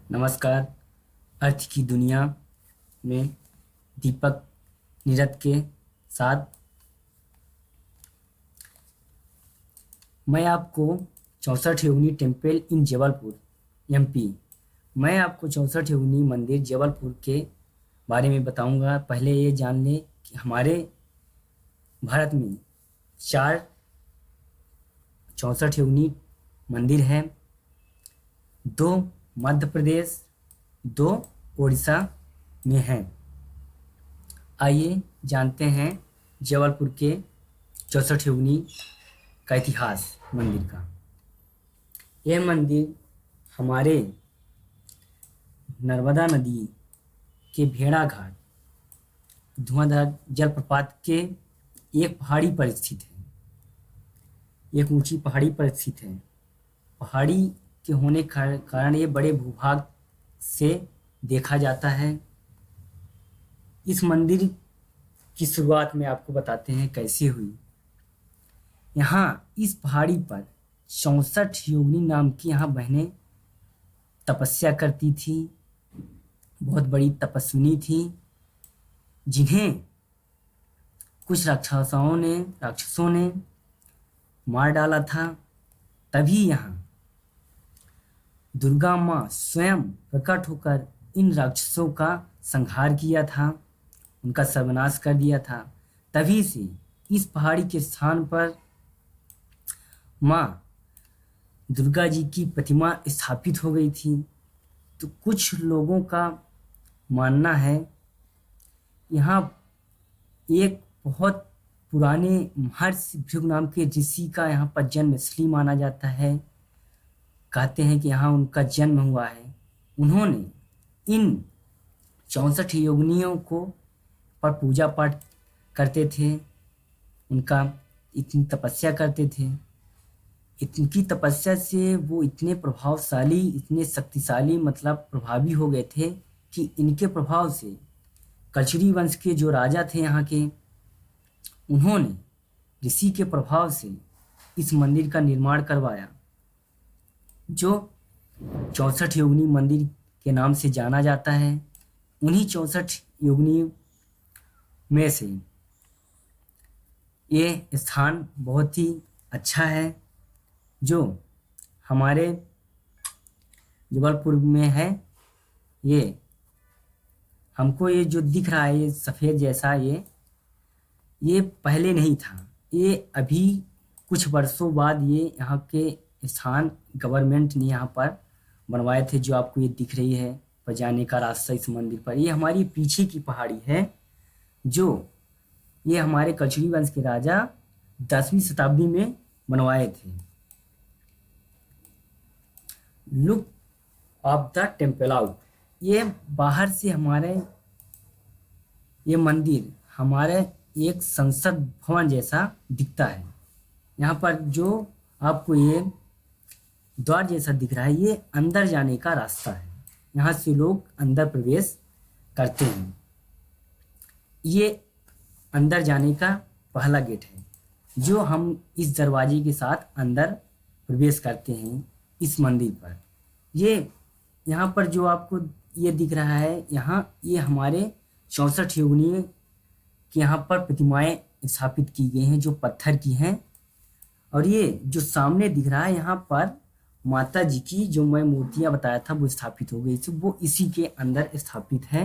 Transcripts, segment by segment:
नमस्कार। अर्थ की दुनिया में दीपक नीरद के साथ मैं आपको 64 योगिनी टेम्पल इन जबलपुर एमपी मैं आपको 64 योगिनी मंदिर जबलपुर के बारे में बताऊंगा। पहले ये जान लें कि हमारे भारत में 4 64 योगिनी मंदिर हैं। 2 मध्य प्रदेश, 2 उड़ीसा में हैं। आइए जानते हैं जबलपुर के 64 योगिनी का इतिहास मंदिर का। यह मंदिर हमारे नर्मदा नदी के भेड़ाघाट धुआंधार जलप्रपात के एक पहाड़ी पर स्थित है। एक ऊंची पहाड़ी पर स्थित है। पहाड़ी के होने के कारण ये बड़े भूभाग से देखा जाता है। इस मंदिर की शुरुआत में आपको बताते हैं कैसे हुई। यहाँ इस पहाड़ी पर 64 योगिनी नाम की यहाँ बहनें तपस्या करती थी। बहुत बड़ी तपस्विनी थी जिन्हें कुछ राक्षसों ने मार डाला था। तभी यहाँ दुर्गा माँ स्वयं प्रकट होकर इन राक्षसों का संहार किया था, उनका सर्वनाश कर दिया था। तभी से इस पहाड़ी के स्थान पर माँ दुर्गा जी की प्रतिमा स्थापित हो गई थी। तो कुछ लोगों का मानना है यहाँ एक बहुत पुराने महर्षि भृगु नाम के ऋषि का यहाँ पर जन्म इसलिए माना जाता है। कहते हैं कि यहाँ उनका जन्म हुआ है। उन्होंने इन 64 योगिनियों को पर पूजा पाठ करते थे, उनका इतनी तपस्या करते थे। इनकी तपस्या से वो इतने प्रभावशाली, इतने शक्तिशाली मतलब प्रभावी हो गए थे कि इनके प्रभाव से कचरी वंश के जो राजा थे यहाँ के, उन्होंने ऋषि के प्रभाव से इस मंदिर का निर्माण करवाया, जो 64 योगिनी मंदिर के नाम से जाना जाता है। उन्हीं 64 योगिनी में से ये स्थान बहुत ही अच्छा है जो हमारे जबलपुर में है। ये हमको ये जो दिख रहा है ये सफ़ेद जैसा ये पहले नहीं था। ये अभी कुछ वर्षों बाद ये यहाँ के स्थान गवर्नमेंट ने यहाँ पर बनवाए थे। जो आपको ये दिख रही है पर जाने का रास्ता इस मंदिर पर, ये हमारी पीछे की पहाड़ी है जो ये हमारे कचरी वंश के राजा 10वीं शताब्दी में बनवाए थे। Look of the temple out, ये बाहर से हमारे ये मंदिर हमारे एक संसद भवन जैसा दिखता है। यहाँ पर जो आपको ये द्वार जैसा दिख रहा है ये अंदर जाने का रास्ता है। यहाँ से लोग अंदर प्रवेश करते हैं। ये अंदर जाने का पहला गेट है जो हम इस दरवाजे के साथ अंदर प्रवेश करते हैं इस मंदिर पर। ये यहाँ पर जो आपको ये दिख रहा है यहाँ ये हमारे 64 योगिनी की यहाँ पर प्रतिमाएं स्थापित की गई हैं जो पत्थर की हैं। और ये जो सामने दिख रहा है यहाँ पर माता जी की जो मैं मूर्तियाँ बताया था वो स्थापित हो गई थी, वो इसी के अंदर स्थापित है।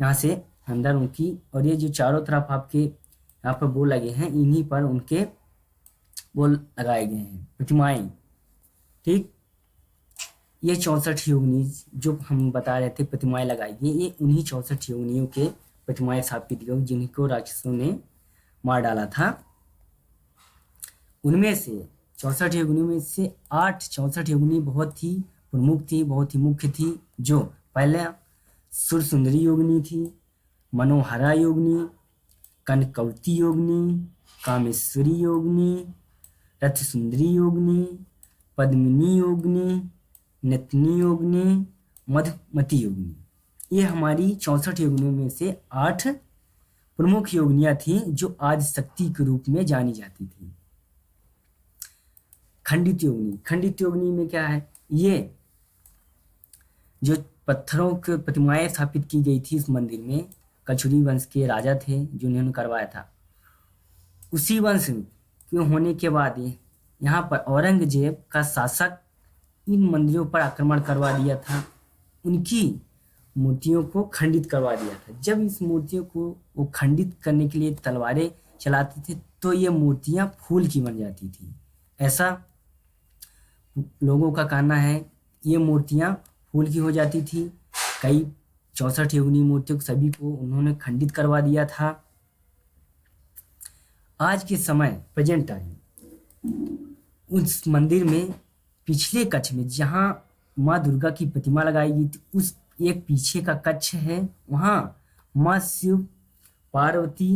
यहाँ से अंदर उनकी, और ये जो चारों तरफ आपके यहाँ पर वो लगे हैं इन्हीं पर उनके वो लगाए गए हैं प्रतिमाएं। ठीक, ये 64 योगिनी जो हम बता रहे थे प्रतिमाएं लगाई गई, ये उन्हीं 64 योगिनियों के प्रतिमाएं स्थापित की गई जिनको राक्षसों ने मार डाला था। उनमें से 64 योगिनियों में से 8 64 योगिनी बहुत ही प्रमुख थी, बहुत ही मुख्य थी। जो पहले सुरसुंदरी योगिनी थी, मनोहरा योगिनी, कनकवती योगिनी, कामेश्वरी योगिनी, रथसुंदरी योगिनी, पद्मिनी योगिनी, नतनी योगिनी, मधुमती योगिनी। ये हमारी 64 योगिनियों में से 8 प्रमुख योगिनियाँ थीं जो आदि शक्ति के रूप में जानी जाती थी। खंडित योगिनी में क्या है? ये जो पत्थरों की प्रतिमाएं स्थापित की गई थी इस मंदिर में, कछुरी वंश के राजा थे जो इन्होंने करवाया था। उसी वंश के होने के बाद यहाँ पर औरंगजेब का शासक इन मंदिरों पर आक्रमण करवा दिया था, उनकी मूर्तियों को खंडित करवा दिया था। जब इस मूर्तियों को वो खंडित करने के लिए तलवारें चलाते थे तो ये मूर्तियां फूल की बन जाती थी। ऐसा लोगों का कहना है, ये मूर्तियां फूल की हो जाती थी। कई 64 योगिनी मूर्तियों को सभी को उन्होंने खंडित करवा दिया था। आज के समय प्रेजेंट टाइम उस मंदिर में पिछले कक्ष में जहाँ माँ दुर्गा की प्रतिमा लगाई गई थी, उस एक पीछे का कक्ष है, वहाँ माँ शिव पार्वती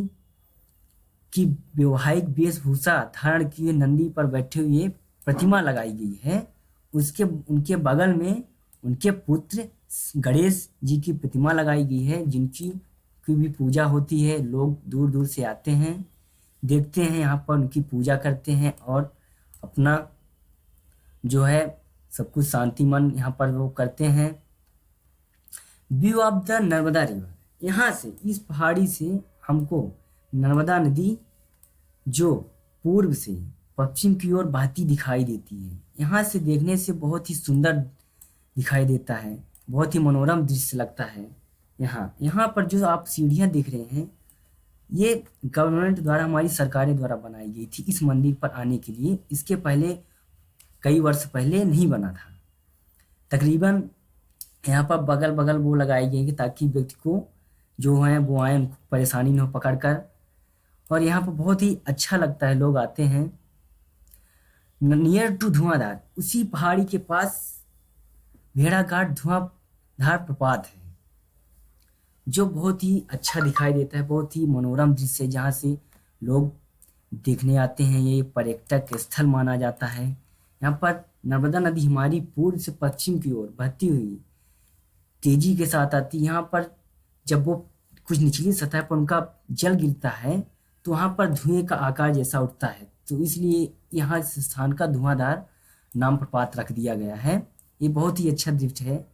की वैवाहिक वेशभूषा धारण किए नंदी पर बैठे हुए प्रतिमा लगाई गई है। उनके बगल में उनके पुत्र गणेश जी की प्रतिमा लगाई गई है, जिनकी की भी पूजा होती है। लोग दूर दूर से आते हैं, देखते हैं, यहाँ पर उनकी पूजा करते हैं और अपना जो है सब कुछ शांति मन यहाँ पर वो करते हैं। View of the Narmada river, यहाँ से इस पहाड़ी से हमको नर्मदा नदी जो पूर्व से पश्चिम की ओर बहती दिखाई देती है। यहाँ से देखने से बहुत ही सुंदर दिखाई देता है, बहुत ही मनोरम दृश्य लगता है। यहाँ पर जो आप सीढ़ियाँ देख रहे हैं, ये गवर्नमेंट द्वारा, हमारी सरकारें द्वारा बनाई गई थी इस मंदिर पर आने के लिए। इसके पहले कई वर्ष पहले नहीं बना था। तकरीबन यहाँ पर बगल बगल वो लगाई गई कि ताकि व्यक्ति को जो है वो आए, उनको परेशानी न हो पकड़ कर। और यहाँ पर बहुत ही अच्छा लगता है, लोग आते हैं। नियर टू धुआंधार, उसी पहाड़ी के पास भेड़ाघाट धुआंधार प्रपात है, जो बहुत ही अच्छा दिखाई देता है, बहुत ही मनोरम दृश्य है, जहाँ से लोग देखने आते हैं। ये पर्यटक स्थल माना जाता है। यहाँ पर नर्मदा नदी हमारी पूर्व से पश्चिम की ओर बहती हुई तेजी के साथ आती है। यहाँ पर जब वो कुछ निचली सतह पर उनका जल गिरता है तो वहाँ पर धुएं का आकार जैसा उठता है, तो इसलिए यहाँ इस स्थान का धुआंधार नाम प्रपात रख दिया गया है। ये बहुत ही अच्छा दृश्य है,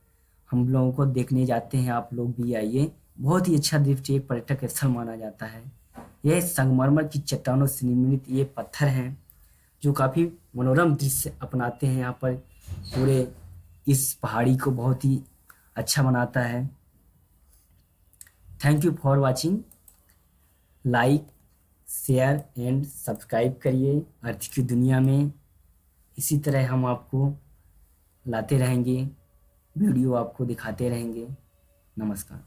हम लोगों को देखने जाते हैं, आप लोग भी आइए। बहुत ही अच्छा दृश्य, एक पर्यटक स्थल माना जाता है। यह संगमरमर की चट्टानों से निर्मित ये पत्थर हैं जो काफ़ी मनोरम दृश्य अपनाते हैं। यहाँ पर पूरे इस पहाड़ी को बहुत ही अच्छा बनाता है। Thank you for watching. Like, share and subscribe करिए अर्थ की दुनिया में। इसी तरह हम आपको लाते रहेंगे, वीडियो आपको दिखाते रहेंगे। नमस्कार।